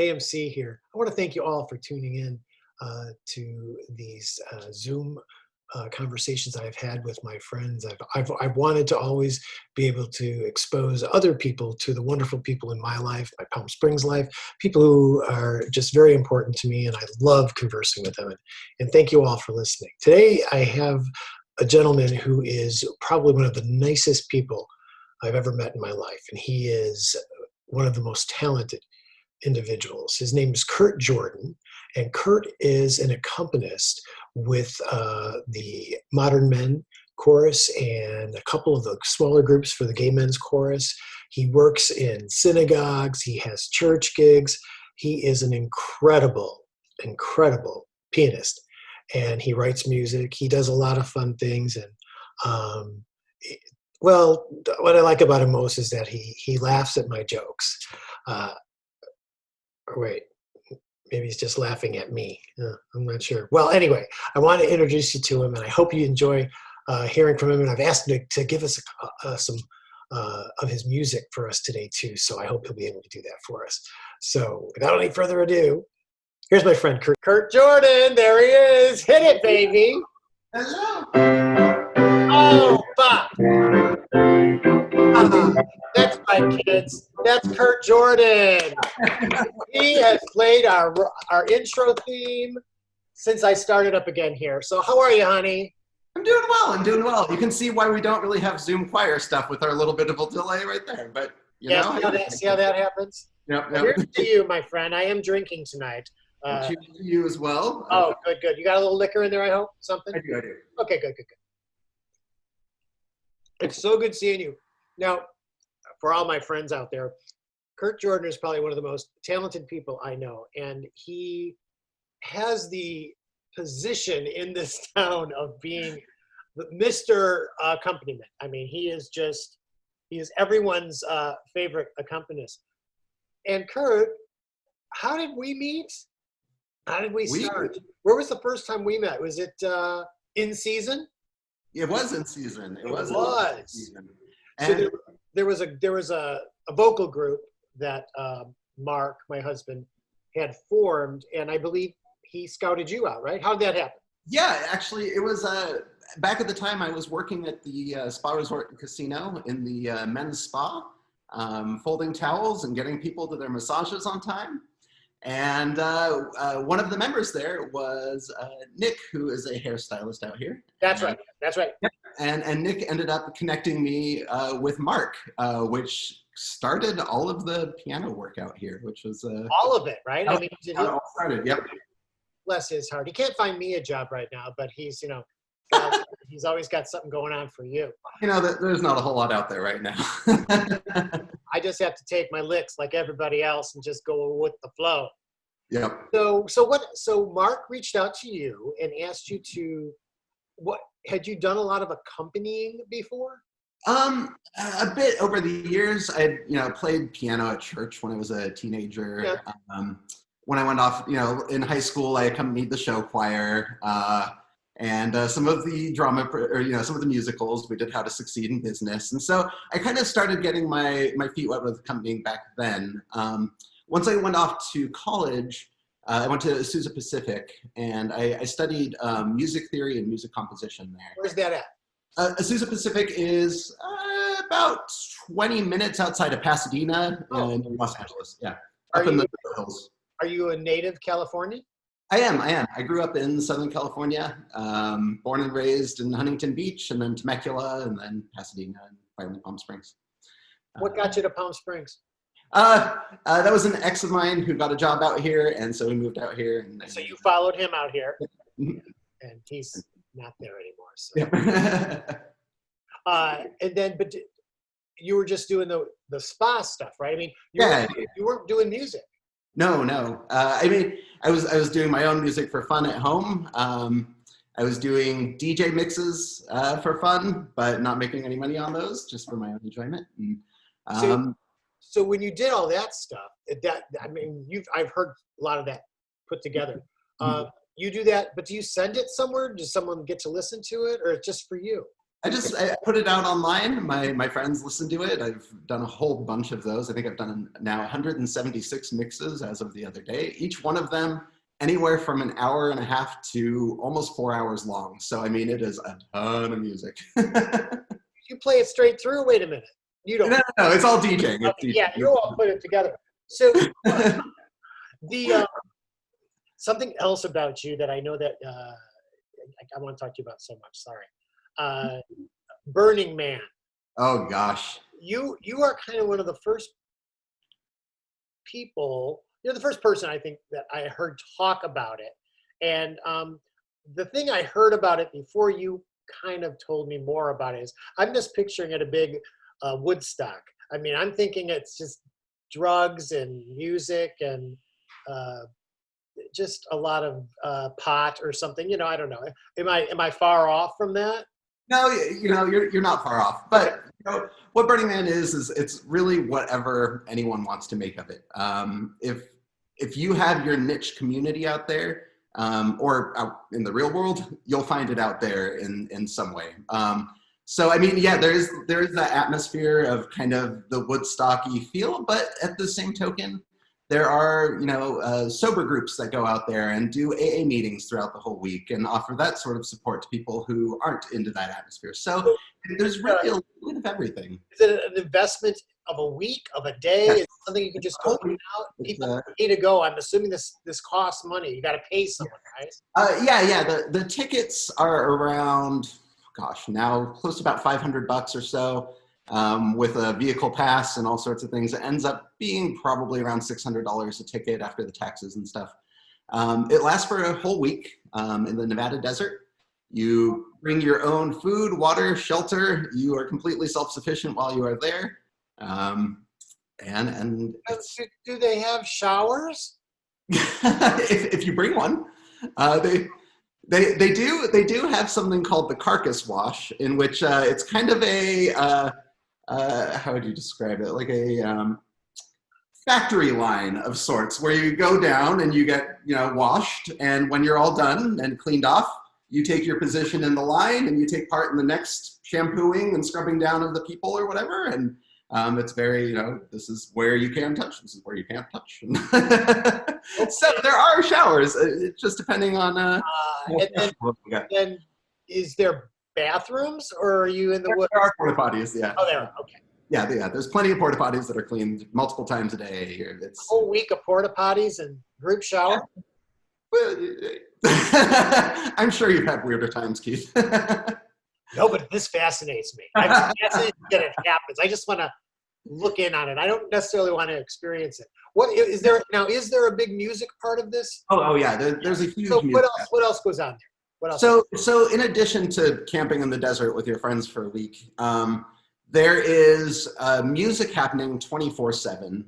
KMC here. I want to thank you all for tuning in to these Zoom conversations I've had with my friends. I've wanted to always be able to expose other people to the wonderful people in my life, my Palm Springs life, people who are just very important to me, and I love conversing with them. And thank you all for listening. Today I have a gentleman who is probably one of the nicest people I've ever met in my life, and he is one of the most talented individuals. His name is Kurt Jordan, and Kurt is an accompanist with the Modern Men Chorus and a couple of the smaller groups for the Gay Men's Chorus. He works in synagogues. He has church gigs. He is an incredible, incredible pianist, and he writes music. He does a lot of fun things, and well, what I like about him most is that he laughs at my jokes. Or wait, maybe he's just laughing at me. I'm not sure. Well, anyway, I want to introduce you to him, and I hope you enjoy hearing from him. And I've asked him to give us some of his music for us today, too. So I hope he'll be able to do that for us. So without any further ado, here's my friend Kurt. Kurt Jordan, there he is. Hit it, baby. Hello. Oh, fuck. That's my kids. That's Kurt Jordan. He has played our intro theme since I started up again here. So how are you, honey? I'm doing well. I'm doing well. You can see why we don't really have Zoom choir stuff with our little bit of a delay right there. But you know, see how that happens? Yep. Here's to you, my friend. I am drinking tonight. Cheers to you as well. Oh, good. You got a little liquor in there, I hope? Something? I do. Okay, good. It's so good seeing you. Now, for all my friends out there, Kurt Jordan is probably one of the most talented people I know, and he has the position in this town of being Mr. Accompaniment. I mean, he is everyone's favorite accompanist. And Kurt, how did we meet? How did we start? Where was the first time we met? Was it in season? It was in season. It was. In season. So there was a vocal group that Mark, my husband, had formed, and I believe he scouted you out, right? How did that happen? Yeah, actually, it was back at the time I was working at the spa resort and casino in the men's spa, folding towels and getting people to their massages on time. And one of the members there was Nick, who is a hairstylist out here. That's right. Yep. And Nick ended up connecting me with Mark, which started all of the piano work out here, which was all of it, right? I mean, it all started. Yep. Bless his heart. He can't find me a job right now, but he's, he's always got something going on for you. You know, there's not a whole lot out there right now. I just have to take my licks like everybody else and just go with the flow. Yep. So Mark reached out to you and asked you to, had you done a lot of accompanying before? A bit over the years. I played piano at church when I was a teenager. Yeah. When I went off, in high school, I accompanied the show choir, and some of the drama, or some of the musicals. We did How to Succeed in Business, and so I kind of started getting my feet wet with accompanying back then. Once I went off to college, I went to Sousa Pacific, and I studied music theory and music composition there. Where's that at? Sousa Pacific is about 20 minutes outside of Pasadena in Los Angeles. Yeah, up in the hills. Are you a native Californian? I am. I grew up in Southern California, born and raised in Huntington Beach, and then Temecula, and then Pasadena, and finally Palm Springs. What got you to Palm Springs? That was an ex of mine who got a job out here, and so we moved out here. And so you followed him out here, and he's not there anymore. So. And then, but you were just doing the spa stuff, right? I mean, you weren't doing music. No. I mean, I was doing my own music for fun at home. I was doing DJ mixes for fun, but not making any money on those, just for my own enjoyment. And, so when you did all that stuff, I've heard a lot of that put together. You do that, but do you send it somewhere? Does someone get to listen to it, or it's just for you? I put it out online. My friends listen to it. I've done a whole bunch of those. I think I've done now 176 mixes as of the other day. Each one of them anywhere from an hour and a half to almost 4 hours long. So I mean, it is a ton of music. You play it straight through? Wait a minute. You don't. No, it's all DJing. It's DJing. Yeah, you all put it together. So the something else about you that I know that I want to talk to you about so much. Sorry, Burning Man. Oh gosh. You are kind of one of the first people. You're the first person I think that I heard talk about it. And the thing I heard about it before you kind of told me more about it is I'm just picturing it a big Woodstock. I mean, I'm thinking it's just drugs and music and just a lot of pot or something. You know, I don't know. Am I far off from that? No, you know, you're not far off. But you know, what Burning Man is it's really whatever anyone wants to make of it. If you have your niche community out there, or out in the real world, you'll find it out there in some way. So I mean, yeah, there is that atmosphere of kind of the Woodstocky feel, but at the same token, there are, you know, sober groups that go out there and do AA meetings throughout the whole week and offer that sort of support to people who aren't into that atmosphere. So there's really a little bit of everything. Is it an investment of a week, of a day? Yes. Is it something you can just go out? People pay to go. I'm assuming this costs money. You got to pay someone, right? Yeah. The tickets are around, gosh, now close to about $500 or so. With a vehicle pass and all sorts of things. It ends up being probably around $600 a ticket after the taxes and stuff. It lasts for a whole week in the Nevada desert. You bring your own food, water, shelter. You are completely self-sufficient while you are there. And Do they have showers? if you bring one, they do have something called the carcass wash, in which it's kind of a how would you describe it? Like a factory line of sorts, where you go down and you get, you know, washed, and when you're all done and cleaned off, you take your position in the line and you take part in the next shampooing and scrubbing down of the people or whatever. And it's very, you know, this is where you can touch, this is where you can't touch. So there are showers, just depending on. And is there bathrooms, or are you in the woods? There are porta potties, yeah. Oh, there are. Okay. Yeah. There's plenty of porta potties that are cleaned multiple times a day here. It's a whole week of porta potties and group shower. I'm sure you've had weirder times, Keith. No, but this fascinates me. I'm fascinated that it happens. I just want to look in on it. I don't necessarily want to experience it. What is there now? Is there a big music part of this? Oh yeah. There's a huge. So what else goes on there? What else? So in addition to camping in the desert with your friends for a week, there is music happening 24/7.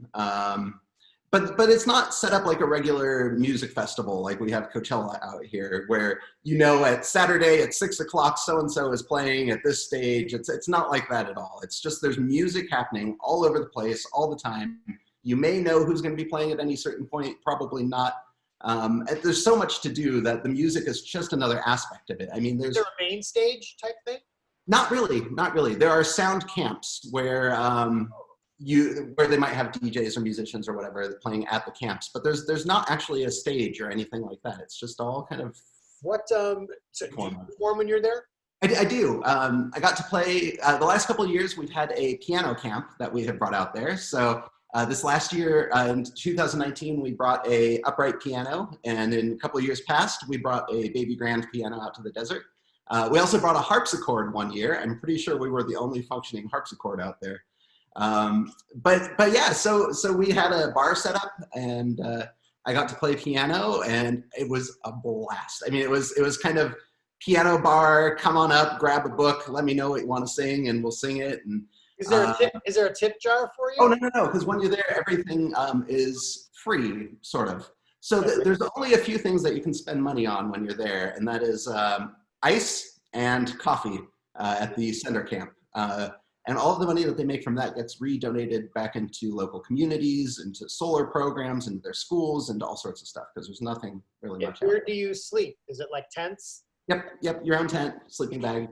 But it's not set up like a regular music festival like we have Coachella out here, where, you know, at Saturday at 6 o'clock so-and-so is playing at this stage. It's not like that at all. It's just there's music happening all over the place all the time. You may know who's going to be playing at any certain point, probably not. There's so much to do that the music is just another aspect of it. I mean, is there a main stage type thing? Not really. There are sound camps where where they might have DJs or musicians or whatever playing at the camps, but there's not actually a stage or anything like that. It's just all kind of. What so do you perform when you're there? I do. I got to play the last couple of years. We've had a piano camp that we have brought out there. So this last year in 2019, we brought a upright piano, and in a couple of years past, we brought a baby grand piano out to the desert. We also brought a harpsichord one year. I'm pretty sure we were the only functioning harpsichord out there. But yeah, so we had a bar set up, and I got to play piano, and it was a blast. I mean, it was kind of piano bar, come on up, grab a book, let me know what you want to sing, and we'll sing it. And is there a tip jar for you? Oh, no, because when you're there, everything is free, sort of. So there's only a few things that you can spend money on when you're there, and that is ice and coffee at the center camp. And all of the money that they make from that gets redonated back into local communities, into solar programs, into their schools, into all sorts of stuff, because there's nothing really much. Where do you sleep? Is it like tents? Yep, your own tent, sleeping bag.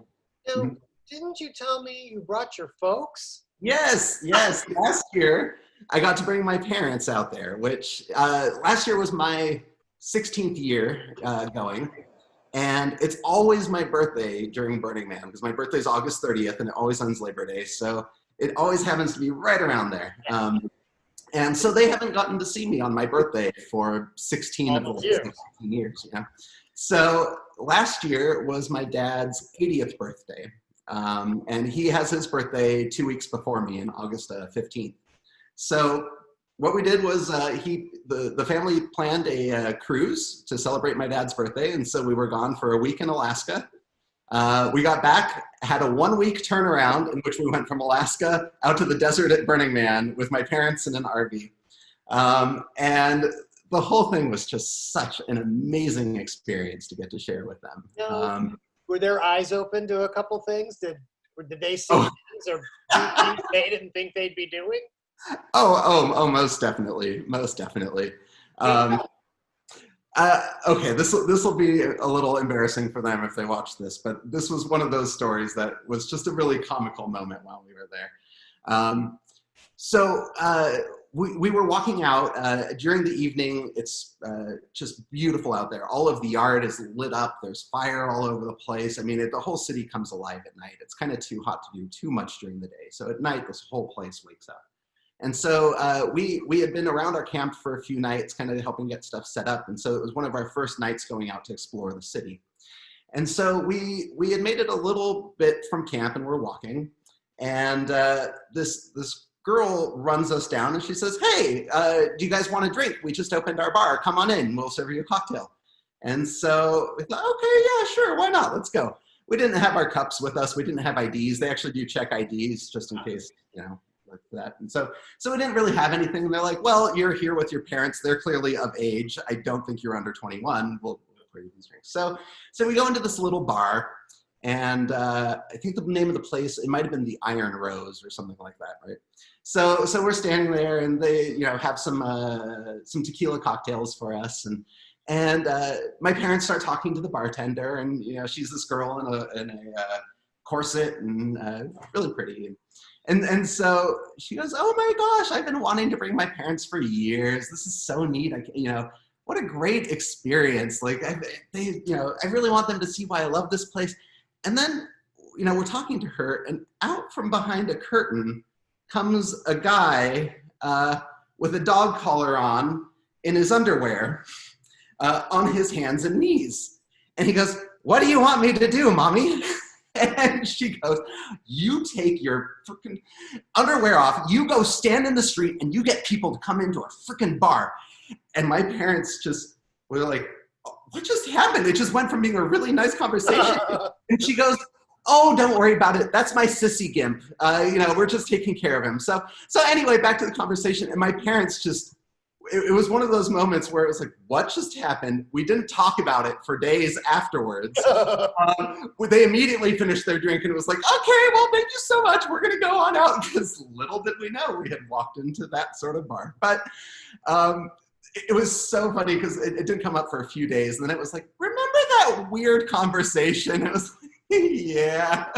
Now, didn't you tell me you brought your folks? Yes, yes. Last year, I got to bring my parents out there, which last year was my 16th year going. And it's always my birthday during Burning Man because my birthday is August 30th and it always ends Labor Day. So it always happens to be right around there. And so they haven't gotten to see me on my birthday for 16 of the last 16 years. You know? So last year was my dad's 80th birthday. And he has his birthday 2 weeks before me in August 15th. So what we did was the family planned a cruise to celebrate my dad's birthday. And so we were gone for a week in Alaska. We got back, had a 1 week turnaround in which we went from Alaska out to the desert at Burning Man with my parents in an RV. And the whole thing was just such an amazing experience to get to share with them. Were their eyes open to a couple things? Did they see things or things they didn't think they'd be doing? Oh, most definitely, most definitely. Okay, this will be a little embarrassing for them if they watch this, but this was one of those stories that was just a really comical moment while we were there. We were walking out during the evening. It's just beautiful out there. All of the yard is lit up. There's fire all over the place. I mean, the whole city comes alive at night. It's kind of too hot to do too much during the day. So at night, this whole place wakes up. And so we had been around our camp for a few nights, kind of helping get stuff set up. And so it was one of our first nights going out to explore the city. And so we had made it a little bit from camp and we're walking. And this girl runs us down and she says, "Hey, do you guys want a drink? We just opened our bar. Come on in. We'll serve you a cocktail." And so we thought, okay, yeah, sure. Why not? Let's go. We didn't have our cups with us. We didn't have IDs. They actually do check IDs just in case, like that. And so we didn't really have anything. And they're like, "Well, you're here with your parents. They're clearly of age. I don't think you're under 21. We'll pour you these drinks." So we go into this little bar, and I think the name of the place, it might have been the Iron Rose or something like that, right? So we're standing there, and they have some tequila cocktails for us, and my parents start talking to the bartender, and she's this girl in a corset and really pretty. And so she goes, "Oh my gosh, I've been wanting to bring my parents for years. This is so neat. What a great experience. Like, I really want them to see why I love this place." And then, we're talking to her, and out from behind a curtain comes a guy with a dog collar on in his underwear on his hands and knees. And he goes, "What do you want me to do, mommy?" And she goes, "You take your freaking underwear off, you go stand in the street, and you get people to come into a freaking bar." And my parents just were like, "What just happened?" It just went from being a really nice conversation. And she goes, "Oh, don't worry about it. That's my sissy gimp. We're just taking care of him." So anyway, back to the conversation. And my parents just, it was one of those moments where it was like, what just happened? We didn't talk about it for days afterwards. They immediately finished their drink and it was like, "Okay, well, thank you so much. We're going to go on out." Because little did we know we had walked into that sort of bar. But it was so funny because it didn't come up for a few days. And then it was like, "Remember that weird conversation?" It was like, yeah.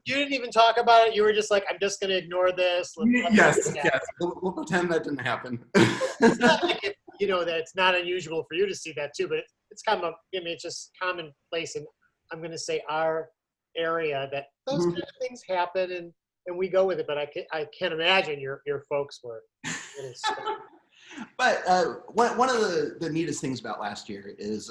You didn't even talk about it. You were just like, "I'm just going to ignore this." Yes. We'll pretend that didn't happen. It's not like that it's not unusual for you to see that too, but it's kind of, it's just commonplace in, I'm going to say, our area, that those kind of things happen and we go with it. But I can't imagine your folks were. But one of the neatest things about last year is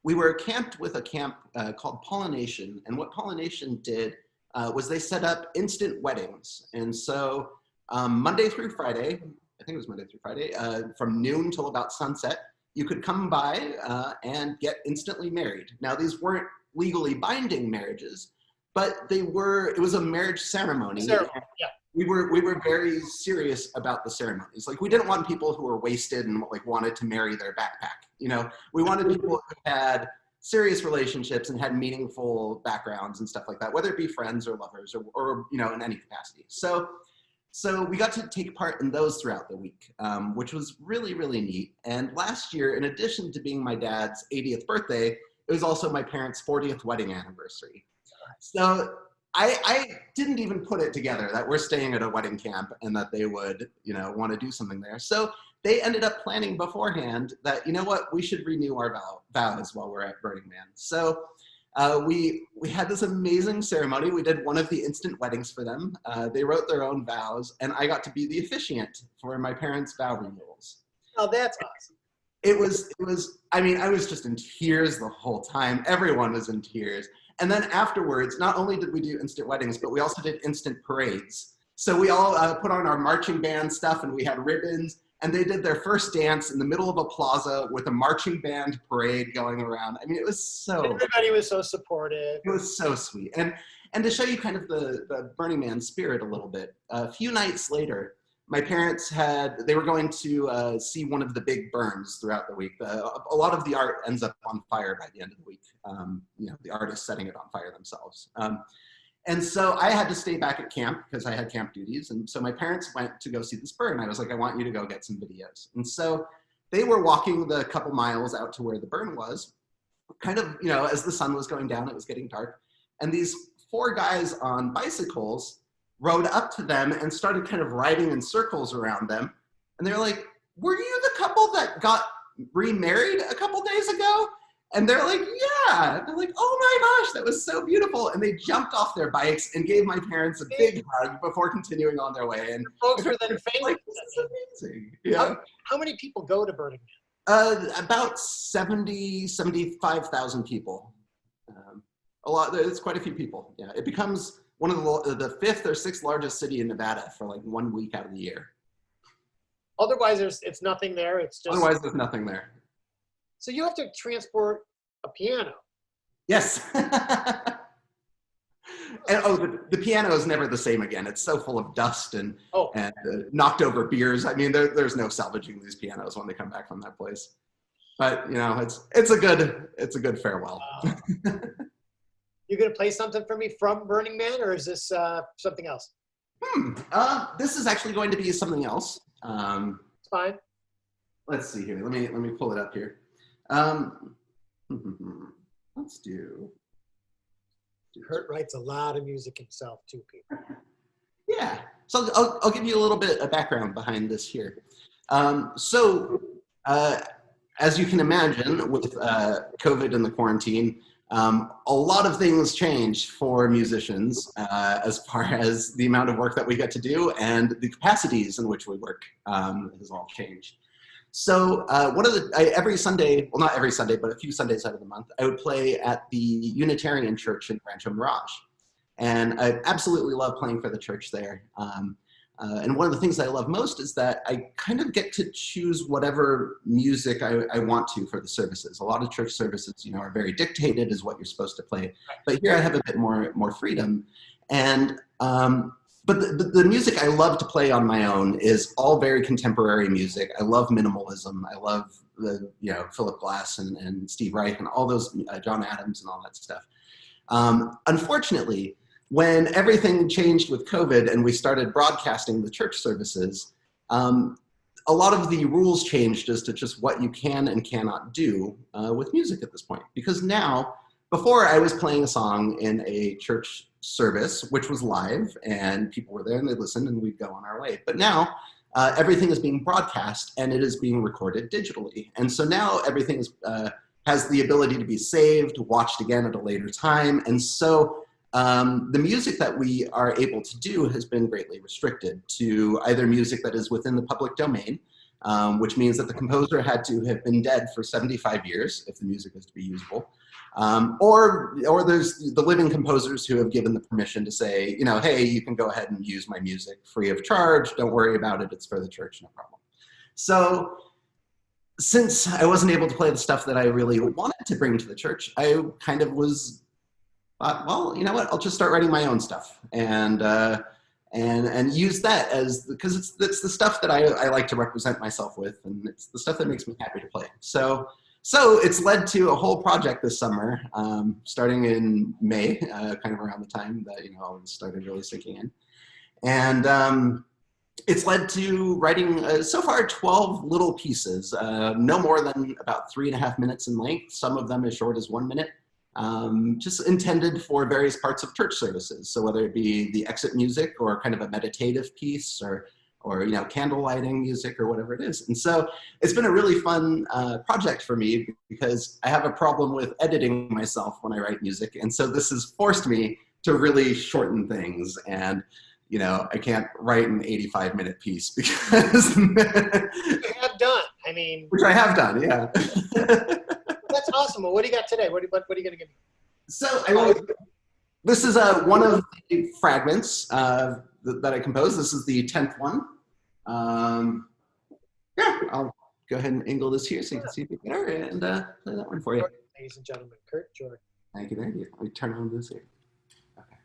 we were camped with a camp called Pollination. And what Pollination did was they set up instant weddings. And so Monday through Friday, I think it was Monday through Friday, from noon till about sunset, you could come by and get instantly married. Now, these weren't legally binding marriages, but it was a marriage ceremony. Yeah. We were very serious about the ceremonies. Like, we didn't want people who were wasted and wanted to marry their backpack. We wanted people who had serious relationships and had meaningful backgrounds and stuff like that, whether it be friends or lovers or in any capacity. So we got to take part in those throughout the week, which was really, really neat. And last year, in addition to being my dad's 80th birthday, it was also my parents' 40th wedding anniversary. So I didn't even put it together that we're staying at a wedding camp and that they would, want to do something there. So they ended up planning beforehand that, you know what, we should renew our vows while we're at Burning Man. So we had this amazing ceremony. We did one of the instant weddings for them. They wrote their own vows, and I got to be the officiant for my parents' vow renewals. Oh, that's awesome. It was, I mean, I was just in tears the whole time. Everyone was in tears. And then afterwards, not only did we do instant weddings, but we also did instant parades. So we all put on our marching band stuff and we had ribbons, and they did their first dance in the middle of a plaza with a marching band parade going around. I mean, it was so... Everybody was so supportive. It was so sweet. And to show you kind of the Burning Man spirit a little bit, a few nights later, my parents they were going to see one of the big burns throughout the week. A lot of the art ends up on fire by the end of the week. The artists setting it on fire themselves. And so I had to stay back at camp because I had camp duties. And so my parents went to go see this burn. I was like, I want you to go get some videos. And so they were walking the couple miles out to where the burn was, kind of, as the sun was going down, it was getting dark. And these 4 guys on bicycles rode up to them and started kind of riding in circles around them. And they're like, were you the couple that got remarried a couple days ago? And they're like, yeah. And they're like, oh my gosh, that was so beautiful. And they jumped off their bikes and gave my parents a big hug before continuing on their way. And folks were then like, this is amazing. Yeah. How many people go to Burning Man? About 75,000 people. A lot, it's quite a few people. Yeah, it becomes one of the 5th or 6th largest city in Nevada for like 1 week out of the year. Otherwise, it's nothing there. It's just... Otherwise, there's nothing there. So you have to transport a piano. Yes. And the piano is never the same again. It's so full of dust and knocked over beers. I mean, there's no salvaging these pianos when they come back from that place. But it's a good farewell. You gonna play something for me from Burning Man, or is this something else? This is actually going to be something else. It's fine. Let's see here. Let me pull it up here. Let's do. Kurt writes a lot of music himself too, people. Yeah. So I'll give you a little bit of background behind this here. As you can imagine, with COVID and the quarantine, a lot of things change for musicians as far as the amount of work that we get to do and the capacities in which we work has all changed. So every Sunday, well, not every Sunday, but a few Sundays out of the month, I would play at the Unitarian Church in Rancho Mirage. And I absolutely love playing for the church there. And one of the things I love most is that I kind of get to choose whatever music I want to for the services. A lot of church services, are very dictated as what you're supposed to play. But here I have a bit more freedom. And but the music I love to play on my own is all very contemporary music. I love minimalism. I love Philip Glass and Steve Reich and all those, John Adams and all that stuff. Unfortunately, when everything changed with COVID and we started broadcasting the church services, a lot of the rules changed as to just what you can and cannot do with music at this point. Because now, before I was playing a song in a church service, which was live, and people were there and they listened and we'd go on our way. But now, everything is being broadcast and it is being recorded digitally. And so now everything has the ability to be saved, watched again at a later time. And so the music that we are able to do has been greatly restricted to either music that is within the public domain, which means that the composer had to have been dead for 75 years if the music is to be usable, or there's the living composers who have given the permission to say, hey, you can go ahead and use my music free of charge. Don't worry about it. It's for the church, no problem. So since I wasn't able to play the stuff that I really wanted to bring to the church, I kind of well, you know what? I'll just start writing my own stuff and use that because it's the stuff that I like to represent myself with, and it's the stuff that makes me happy to play. So it's led to a whole project this summer, starting in May, kind of around the time that all this started really sinking in, and it's led to writing so far 12 little pieces, no more than about 3.5 minutes in length. Some of them as short as 1 minute. just intended for various parts of church services. So whether it be the exit music or kind of a meditative piece or candle lighting music or whatever it is. And so it's been a really fun project for me because I have a problem with editing myself when I write music. And so this has forced me to really shorten things. And I can't write an 85-minute piece because You have done. I mean, which I have done, yeah. that's awesome. Well, what do you got today? What are you going to give me? So this is one of the fragments that I composed. This is the 10th one. Yeah, I'll go ahead and angle this here so you can see it better and play that one for you. Ladies and gentlemen, Kurt Jordan. Thank you. Let me turn on this here. Okay.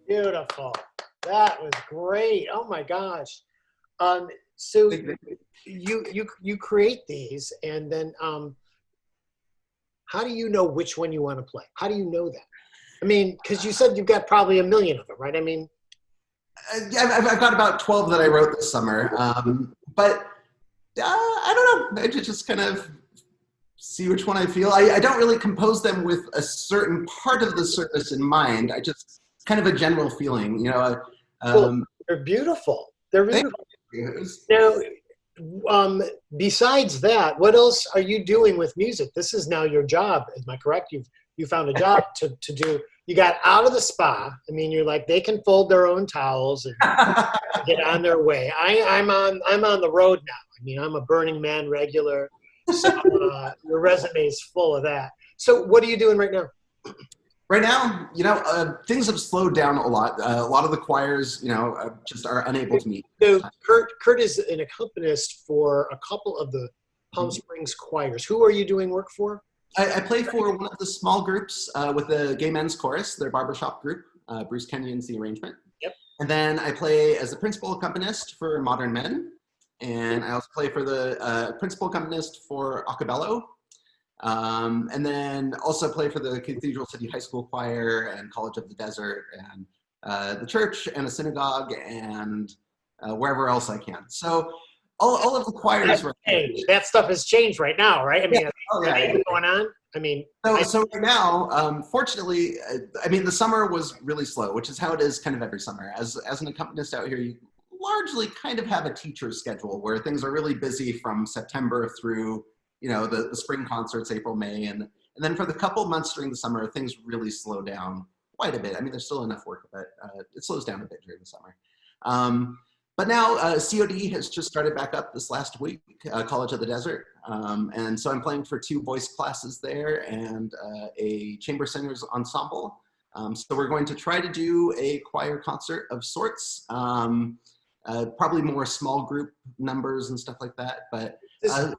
Beautiful. That was great. Oh my gosh. So you create these, and then how do you know which one you want to play? How do you know that? I mean, because you said you've got probably 1 million of them, right? I mean, Yeah, I've got about 12 that I wrote this summer, but I don't know. I just kind of see which one I feel. I don't really compose them with a certain part of the service in mind. I just kind of a general feeling, well, they're beautiful. They're beautiful. Now, besides that, what else are you doing with music? This is now your job. Am I correct? You found a job to do. You got out of the spa. I mean, you're like, they can fold their own towels and get on their way. I'm on the road now. I mean, I'm a Burning Man regular. So your resume is full of that. So what are you doing right now? Right now, things have slowed down a lot. A lot of the choirs, just are unable to meet. So Kurt is an accompanist for a couple of the Palm Springs choirs. Who are you doing work for? I play for one of the small groups with the Gay Men's Chorus, their barbershop group. Bruce Kenyon's the arrangement. Yep. And then I play as the principal accompanist for Modern Men. And I also play for the principal accompanist for Acapello. And then also play for the Cathedral City High School Choir and College of the Desert and the church and a synagogue and wherever else I can. So all of the choirs. That stuff has changed right now, right? I mean, yeah. Going on. I mean, so right now, fortunately, I mean, the summer was really slow, which is how it is kind of every summer. As an accompanist out here, you largely kind of have a teacher schedule where things are really busy from September through, you know, the spring concerts, April, May, and then for the couple months during the summer, things really slow down quite a bit. I mean, there's still enough work, but it slows down a bit during the summer. But now COD has just started back up this last week, College of the Desert. And so I'm playing for 2 voice classes there and a chamber singers ensemble. So we're going to try to do a choir concert of sorts, probably more small group numbers and stuff like that. But go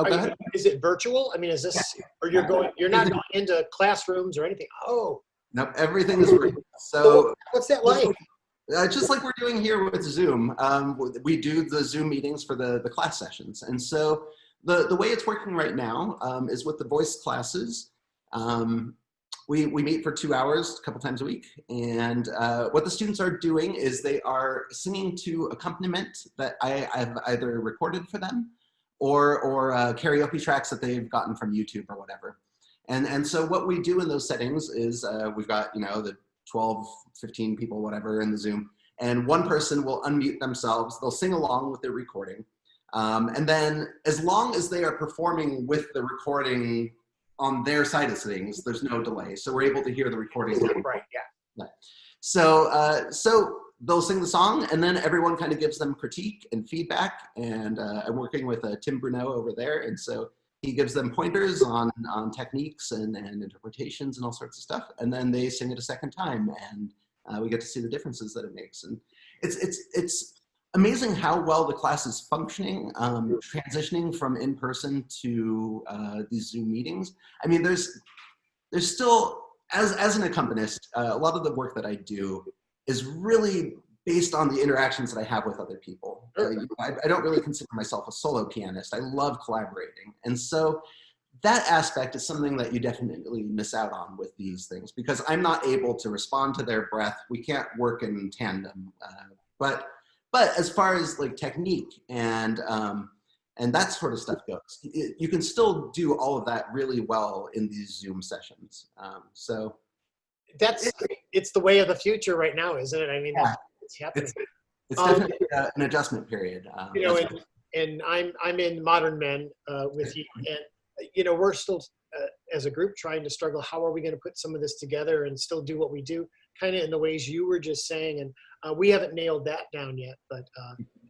ahead. Is it virtual? I mean, is this, or you're not going into classrooms or anything? Oh. Nope, everything is virtual. So what's that like? Just like we're doing here with Zoom, we do the Zoom meetings for the class sessions. And so the way it's working right now is with the voice classes. We meet for 2 hours, a couple times a week. And what the students are doing is they are singing to accompaniment that I've either recorded for them or karaoke tracks that they've gotten from YouTube or whatever. And so what we do in those settings is we've got, you know, the 12, 15 people, whatever, in the Zoom. And one person will unmute themselves. They'll sing along with their recording. And then as long as they are performing with the recording on their side of things, there's no delay. So we're able to hear the recording. Right, yeah. So they'll sing the song, and then everyone kind of gives them critique and feedback. And I'm working with Tim Bruneau over there. And so he gives them pointers on techniques and interpretations and all sorts of stuff. And then they sing it a second time, and we get to see the differences that it makes. And it's amazing how well the class is functioning, transitioning from in-person to these Zoom meetings. I mean, there's still, as an accompanist, a lot of the work that I do is really based on the interactions that I have with other people. I don't really consider myself a solo pianist. I love collaborating. And so that aspect is something that you definitely miss out on with these things, because I'm not able to respond to their breath. We can't work in tandem. But as far as like technique and that sort of stuff goes, you can still do all of that really well in these Zoom sessions. So it's the way of the future right now, isn't it? I mean, yeah. it's happening. It's definitely an adjustment period. You know, and I'm in Modern Men with you, and you know, we're still as a group trying to struggle. How are we going to put some of this together and still do what we do, kind of in the ways you were just saying? And we haven't nailed that down yet. But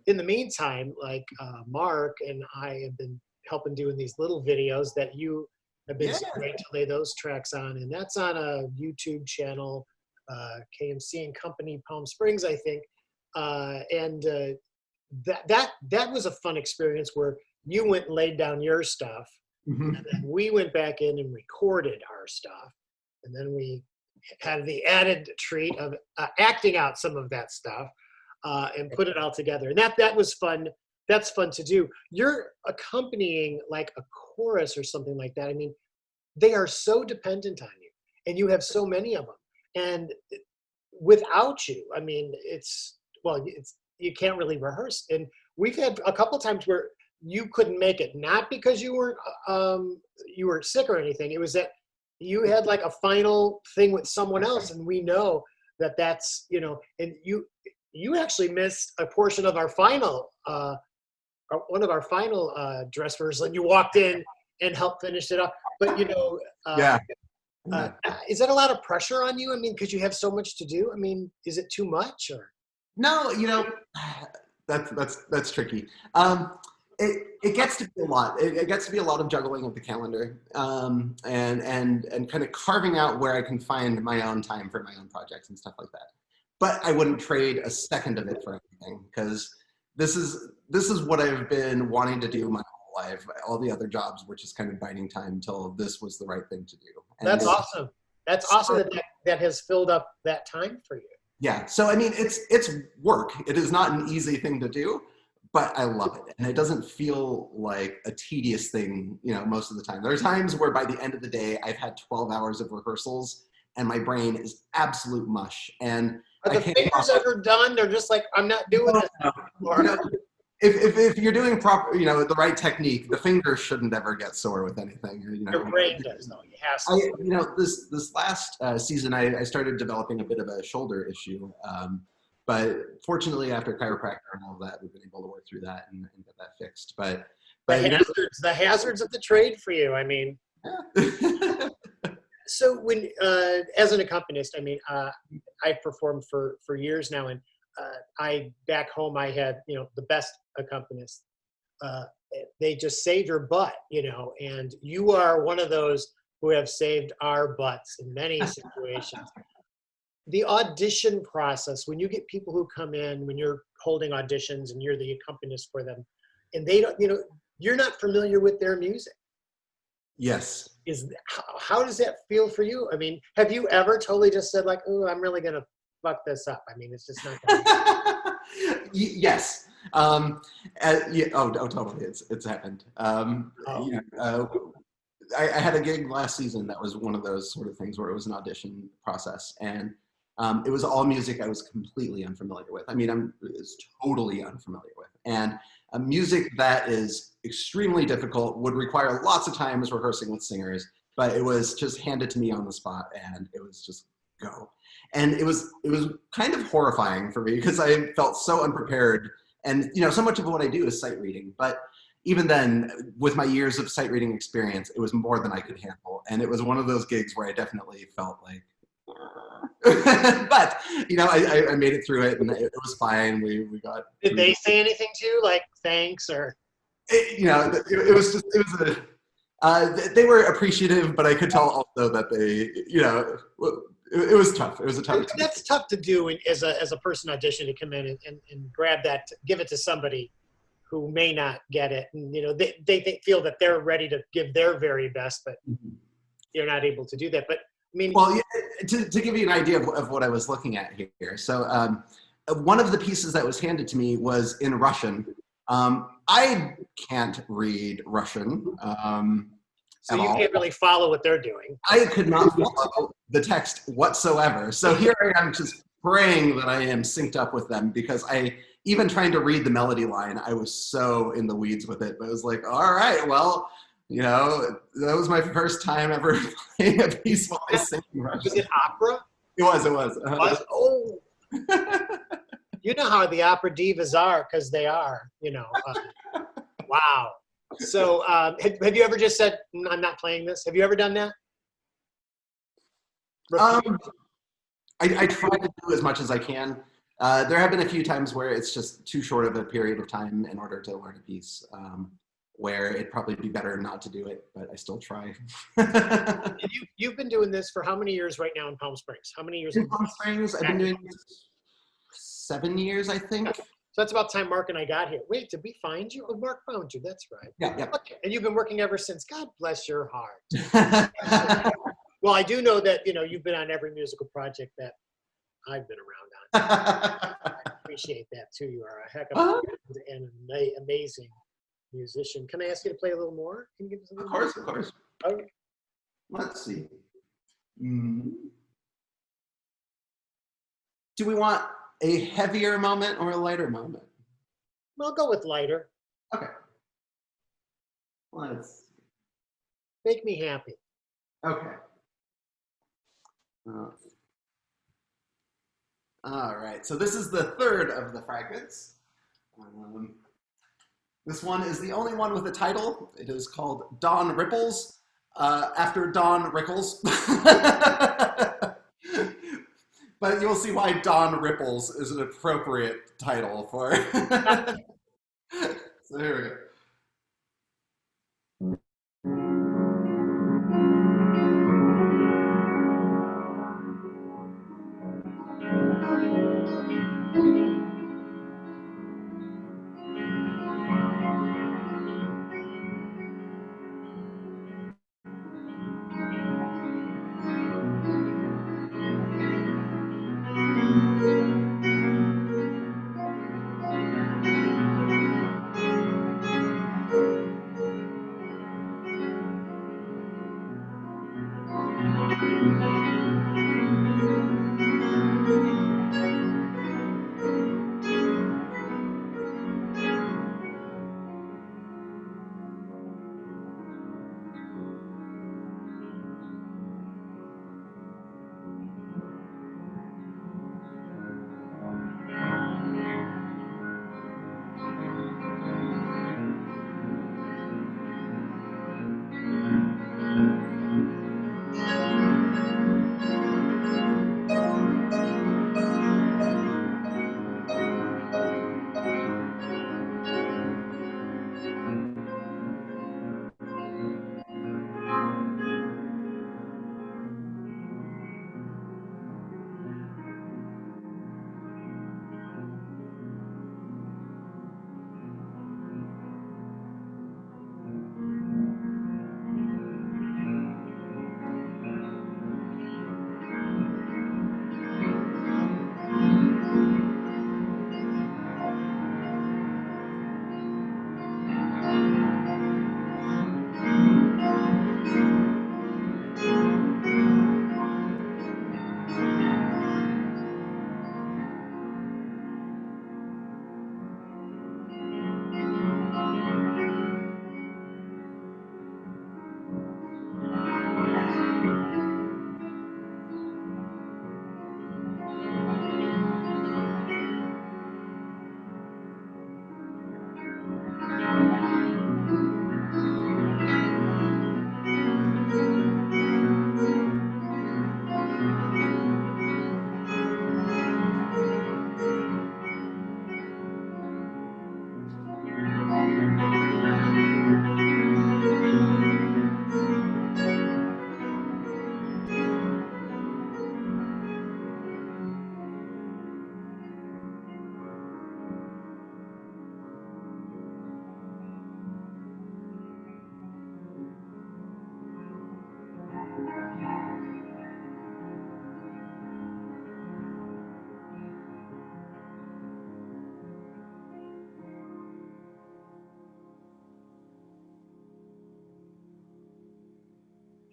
in the meantime, like Mark and I have been helping doing these little videos that you have been so great to lay those tracks on, and that's on a YouTube channel, KMC and Company Palm Springs, I think. That was a fun experience where you went and laid down your stuff, and then we went back in and recorded our stuff, and then we had the added treat of acting out some of that stuff and put it all together. And that was fun. That's fun to do. You're accompanying like a chorus or something like that. I mean, they are so dependent on you, and you have so many of them. And without you, I mean, you can't really rehearse. And we've had a couple times where you couldn't make it, not because you were sick or anything. It was that you had like a final thing with someone else, and we know that that's, you know, and you actually missed a portion of our final, one of our final dress rehearsals, and you walked in and helped finish it up. But you know, is that a lot of pressure on you? I mean, because you have so much to do. I mean, is it too much or? No, you know, that's tricky. It gets to be a lot. It gets to be a lot of juggling of the calendar, and kind of carving out where I can find my own time for my own projects and stuff like that. But I wouldn't trade a second of it for anything, because this is what I've been wanting to do my whole life. All the other jobs were just kind of biding time until this was the right thing to do. And That's awesome. That's awesome that has filled up that time for you. yeah. So I mean, it's work. It is not an easy thing to do, but I love it, and it doesn't feel like a tedious thing. You know, most of the time. There are times where by the end of the day, I've had 12 hours of rehearsals, and my brain is absolute mush. And Are the fingers ever done? They're just like, I'm not doing this anymore. You know, if you're doing proper, you know, the right technique, the fingers shouldn't ever get sore with anything. You know, your brain does, though. It has to. you know, this last season, I started developing a bit of a shoulder issue. But fortunately, after chiropractor and all of that, we've been able to work through that and get that fixed. But the hazards of the trade for you. I mean, yeah. so when as an accompanist, I mean, I've performed for years now, and I back home I had, you know, the best accompanists. They just saved your butt, you know, and you are one of those who have saved our butts in many situations. The audition process, when you get people who come in, when you're holding auditions and you're the accompanist for them, and they don't, you know, you're not familiar with their music. Yes. How does that feel for you? I mean, have you ever totally just said like, "Oh, I'm really gonna fuck this up"? I mean, it's just not gonna yes. Yeah, totally. It's happened. You know, I had a gig last season that was one of those sort of things where it was an audition process, and it was all music I was completely unfamiliar with. I mean, I'm totally unfamiliar with, and music that is extremely difficult would require lots of times rehearsing with singers, but it was just handed to me on the spot, and it was just go. And it was kind of horrifying for me because I felt so unprepared. And you know, so much of what I do is sight reading, but even then, with my years of sight reading experience, it was more than I could handle. And it was one of those gigs where I definitely felt like, but you know, I made it through it, and it was fine. We got. Did they say anything to you, like thanks or? You know, it was they were appreciative, but I could tell also that they, you know, it was tough. It was a tough. That's tough to do as a person audition, to come in and grab that, give it to somebody who may not get it, and you know they feel that they're ready to give their very best, but you're not able to do that. But I mean, well, yeah, to give you an idea of what I was looking at here. So one of the pieces that was handed to me was in Russian. I can't read Russian. So you can't really follow what they're doing. I could not follow the text whatsoever. So here I am just praying that I am synced up with them, because even trying to read the melody line, I was so in the weeds with it. But I was like, all right, well, you know, that was my first time ever playing a piece while I sang Russian. Was it opera? It was. Oh. You know how the opera divas are, because they are, you know. Wow. So have you ever just said, I'm not playing this? Have you ever done that? I try to do as much as I can. There have been a few times where it's just too short of a period of time in order to learn a piece, where it'd probably be better not to do it, but I still try. And you've been doing this for how many years right now in Palm Springs? How many years? In Palm Springs, I've been doing this 7 years, I think. So that's about time Mark and I got here. Wait, did we find you? Oh, Mark found you. That's right. Yeah. Okay. And you've been working ever since. God bless your heart. Well, I do know that, you know, you've been on every musical project that I've been around on. I appreciate that too. You are a heck of an amazing musician. Can I ask you to play a little more? Can you give us a little more? Of course. Okay. Let's see. Do we want a heavier moment or a lighter moment? Well, I'll go with lighter. Okay. Let's Make me happy. Okay. All right. So this is the third of the fragments. This one is the only one with a title. It is called Don Ripples, after Don Rickles. But you'll see why Don Ripples is an appropriate title for. So here we go.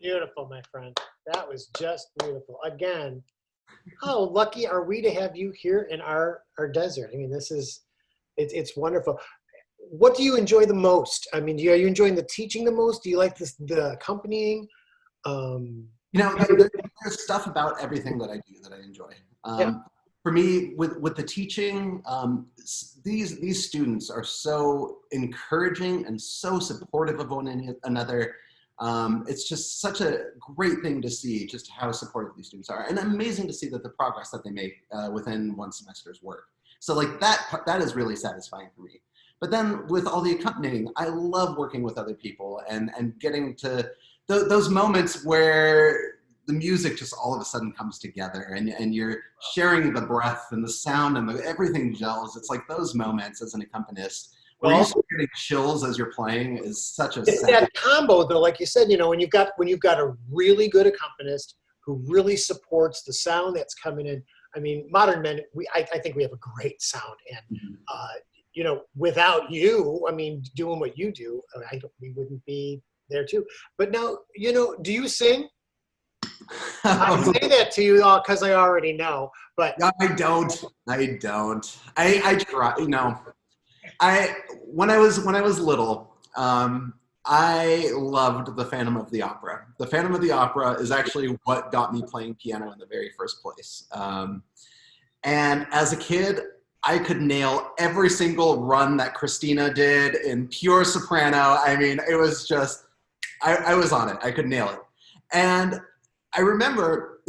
Beautiful, my friend. That was just beautiful. Again, how lucky are we to have you here in our desert? I mean, it's wonderful. What do you enjoy the most? I mean, are you enjoying the teaching the most? Do you like the accompanying? You know, there's stuff about everything that I do that I enjoy. Yeah. For me, with the teaching, these students are so encouraging and so supportive of one another. It's just such a great thing to see just how supportive these students are, and amazing to see that the progress that they make within one semester's work. So like that is really satisfying for me. But then with all the accompanying, I love working with other people and getting to those moments where the music just all of a sudden comes together and you're sharing the breath and the sound and everything gels. It's like those moments as an accompanist where you start getting chills as you're playing is such a it's that combo though, like you said, you know, when you've got a really good accompanist who really supports the sound that's coming in. I mean, Modern Men, I think we have a great sound, and you know, without you, I mean, doing what you do, we wouldn't be there too. But now, you know, do you sing? I say that to you all because I already know, but I don't. I try. You know, when I was little, I loved the Phantom of the Opera. The Phantom of the Opera is actually what got me playing piano in the very first place. And as a kid, I could nail every single run that Christina did in pure soprano. I mean, it was just, I was on it. I could nail it. And I remember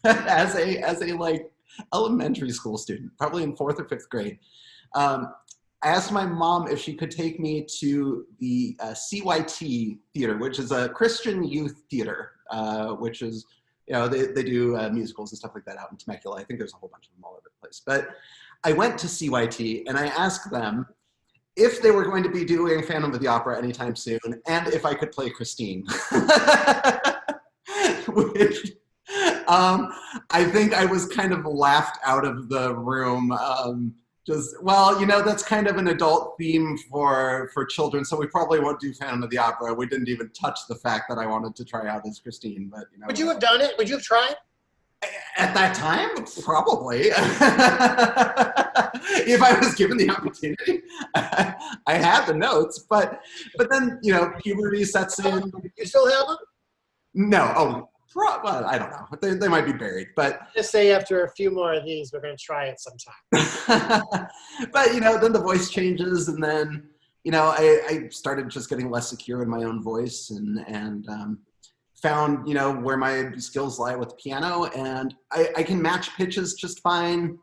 as a like elementary school student, probably in 4th or 5th grade, I asked my mom if she could take me to the CYT theater, which is a Christian youth theater, which is, you know, they do musicals and stuff like that out in Temecula. I think there's a whole bunch of them all over the place. But I went to CYT and I asked them if they were going to be doing Phantom of the Opera anytime soon and if I could play Christine. Which I think I was kind of laughed out of the room. Well, you know, that's kind of an adult theme for children, so we probably won't do Phantom of the Opera. We didn't even touch the fact that I wanted to try out as Christine. But you know, would you have done it? Would you have tried? At that time, probably. If I was given the opportunity, I had the notes, but then, you know, puberty sets in. You still have them? No. Oh, well, I don't know. They might be buried, but just say after a few more of these, we're going to try it sometime. But, you know, then the voice changes, and then, you know, I started just getting less secure in my own voice and found, you know, where my skills lie with the piano, and I can match pitches just fine.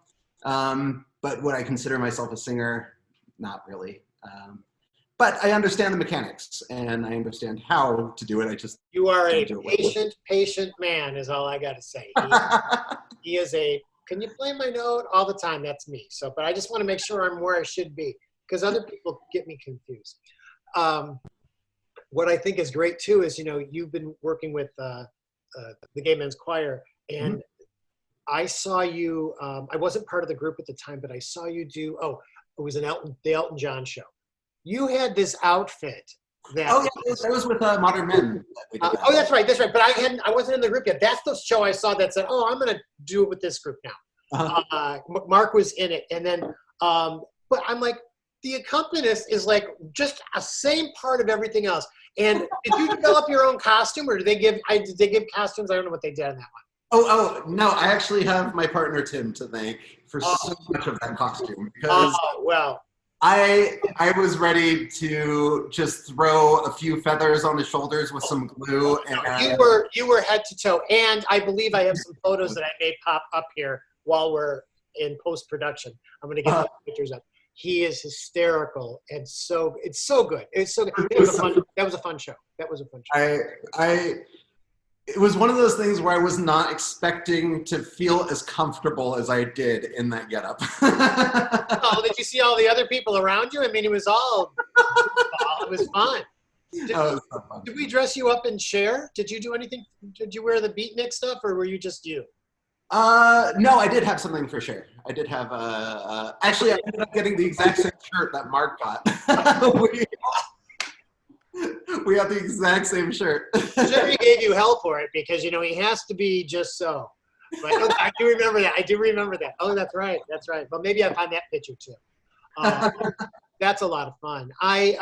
But would I consider myself a singer? Not really. But I understand the mechanics and I understand how to do it. You are a patient man is all I got to say. He is can you play my note all the time? That's me. So, but I just want to make sure I'm where I should be because other people get me confused. What I think is great too is, you know, you've been working with the Gay Men's Choir, and I saw you, I wasn't part of the group at the time, but I saw you do, it was the Elton John show. You had this outfit that. Oh yeah, that was with Modern Men. That's right. But I wasn't in the group yet. That's the show I saw that said, I'm going to do it with this group now. Mark was in it. And then, but I'm like, the accompanist is like just a same part of everything else. And did you develop your own costume, or did they give costumes? I don't know what they did on that one. Oh no! I actually have my partner Tim to thank for so much of that costume because I was ready to just throw a few feathers on his shoulders with some glue. And you were head to toe, and I believe I have some photos that I may pop up here while we're in post production. I'm going to get the pictures up. He is hysterical, and it's so good. It's so good. That was a fun show. It was one of those things where I was not expecting to feel as comfortable as I did in that getup. Did you see all the other people around you? I mean, it was fun. Did we dress you up and share? Did you do anything? Did you wear the beatnik stuff, or were you just you? No, I did have something for sure. I did have actually I ended up getting the exact same shirt that Mark got. We have the exact same shirt. Sure, he gave you hell for it because, you know, he has to be just so. But oh, I do remember that. I do remember that. Oh, that's right. That's right. But maybe I find that picture too. That's a lot of fun. I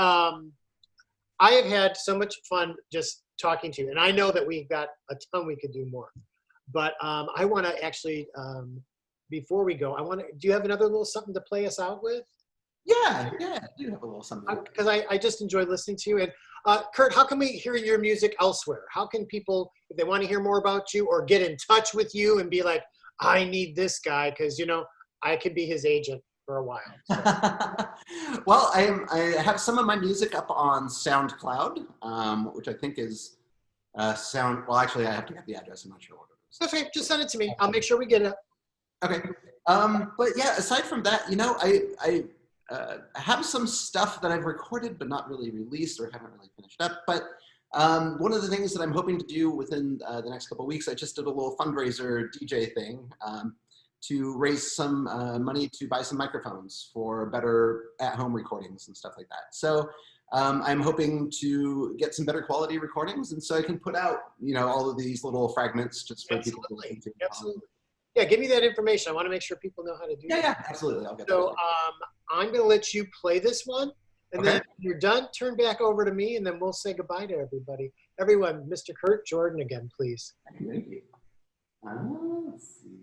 have had so much fun just talking to you, and I know that we've got a ton we could do more. But I want to actually, before we go, do you have another little something to play us out with? Yeah, I do have a little something. Because I just enjoy listening to you. And Kurt, how can we hear your music elsewhere? How can people, if they want to hear more about you or get in touch with you and be like, I need this guy, because, you know, I could be his agent for a while. So. Well, I have some of my music up on SoundCloud, which I think is well, actually, I have to get the address. I'm not sure what it is. Okay, just send it to me. I'll make sure we get it. Okay. But yeah, aside from that, you know, I have some stuff that I've recorded but not really released or haven't really finished up. But one of the things that I'm hoping to do within the next couple of weeks, I just did a little fundraiser DJ thing to raise some money to buy some microphones for better at-home recordings and stuff like that. So I'm hoping to get some better quality recordings, and so I can put out, you know, all of these little fragments just for people to listen to. Absolutely. Yeah, give me that information. I want to make sure people know how to do that. Yeah, absolutely. I'll get so that. I'm going to let you play this one, and Okay. then when you're done, turn back over to me, and then we'll say goodbye to everybody. Everyone, Mr. Kurt Jordan again, please. Thank you. Let's see.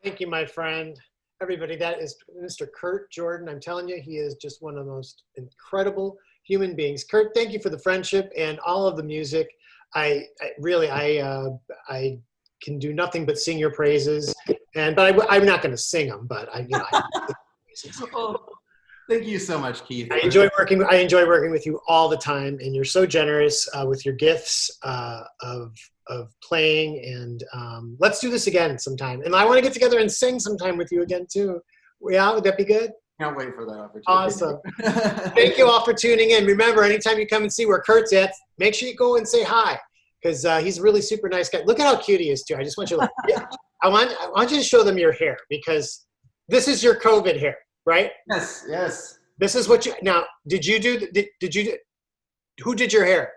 Thank you, my friend. Everybody, that is Mr. Kurt Jordan. I'm telling you, he is just one of the most incredible human beings. Kurt, thank you for the friendship and all of the music. I can do nothing but sing your praises. But I'm not going to sing them. But Oh, thank you so much, Keith. I enjoy working with you all the time, and you're so generous with your gifts of playing, and let's do this again sometime. And I want to get together and sing sometime with you again too. Yeah, would that be good? Can't wait for that opportunity. Awesome. Thank you all for tuning in. Remember, anytime you come and see where Kurt's at, make sure you go and say hi, because he's a really super nice guy. Look at how cute he is too. I just want you to look. I want you to show them your hair, because this is your COVID hair, right? Yes, yes. This is what you, now, who did your hair?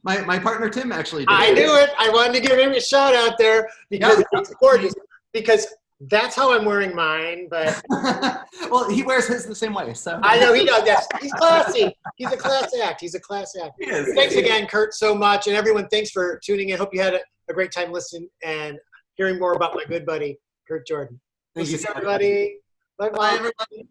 My partner Tim actually did. I knew it. I wanted to give him a shout out there, because it's gorgeous. Because that's how I'm wearing mine, but well, he wears his the same way. So I know he does. Yes, he's classy. He's a class act. He's a class act. He is. Thanks again, Kurt, so much, and everyone. Thanks for tuning in. Hope you had a great time listening and hearing more about my good buddy Kurt Jordan. Thank you, everybody. Bye bye. Bye, everybody.